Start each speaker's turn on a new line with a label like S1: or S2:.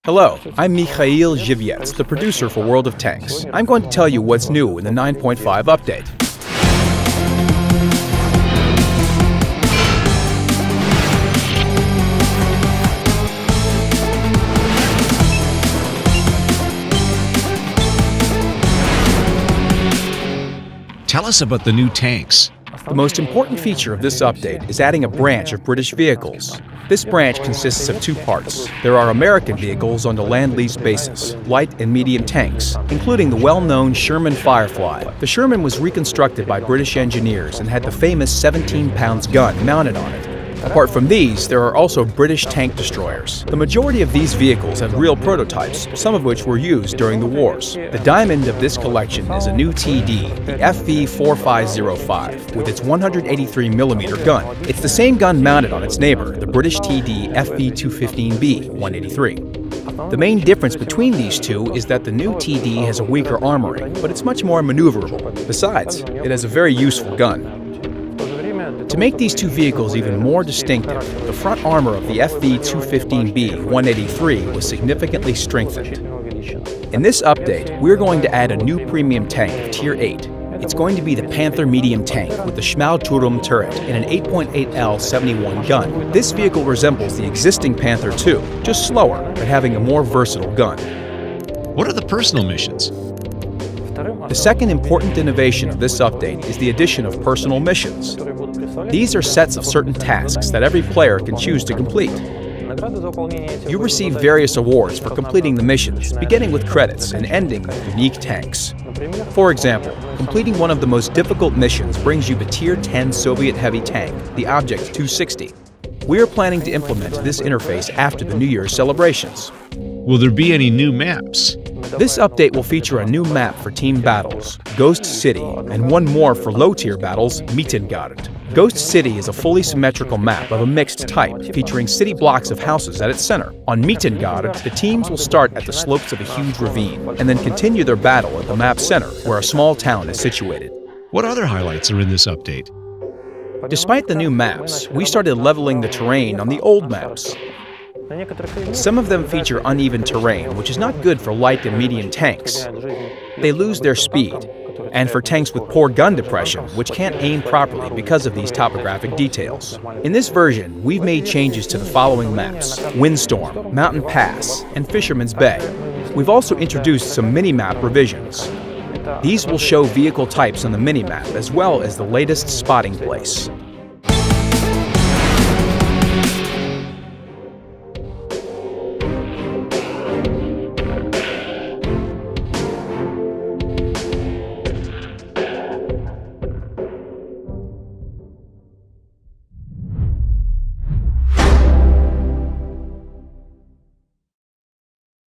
S1: Hello, I'm Michal Živets, the producer for World of Tanks. I'm going to tell you what's new in the 9.5 update.
S2: Tell us about the new tanks.
S1: The most important feature of this update is adding a branch of British vehicles. This branch consists of two parts. There are American vehicles on the Land-Lease basis, light and medium tanks, including the well-known Sherman Firefly. The Sherman was reconstructed by British engineers and had the famous 17-pound gun mounted on it. Apart from these, there are also British tank destroyers. The majority of these vehicles have real prototypes, some of which were used during the wars. The diamond of this collection is a new TD, the FV4505, with its 183mm gun. It's the same gun mounted on its neighbor, the British TD FV215B 183. The main difference between these two is that the new TD has a weaker armoring, but it's much more maneuverable. Besides, it has a very useful gun. To make these two vehicles even more distinctive, the front armor of the FV215B 183 was significantly strengthened. In this update, we're going to add a new premium tank of Tier 8. It's going to be the Panther medium tank with the Schmalturm turret and an 8.8L 71 gun. This vehicle resembles the existing Panther II, just slower, but having a more versatile gun.
S2: What are the personal missions?
S1: The second important innovation of this update is the addition of personal missions. These are sets of certain tasks that every player can choose to complete. You receive various awards for completing the missions, beginning with credits and ending with unique tanks. For example, completing one of the most difficult missions brings you the Tier 10 Soviet heavy tank, the Object 260. We are planning to implement this interface after the New Year's celebrations.
S2: Will there be any new maps?
S1: This update will feature a new map for team battles, Ghost City, and one more for low-tier battles, Mittengard. Ghost City is a fully symmetrical map of a mixed type, featuring city blocks of houses at its center. On Mittengard, the teams will start at the slopes of a huge ravine, and then continue their battle at the map's center, where a small town is situated.
S2: What other highlights are in this update?
S1: Despite the new maps, we started leveling the terrain on the old maps. Some of them feature uneven terrain, which is not good for light and medium tanks. They lose their speed, and for tanks with poor gun depression, which can't aim properly because of these topographic details. In this version, we've made changes to the following maps: Windstorm, Mountain Pass, and Fisherman's Bay. We've also introduced some mini-map revisions. These will show vehicle types on the mini-map as well as the latest spotting place.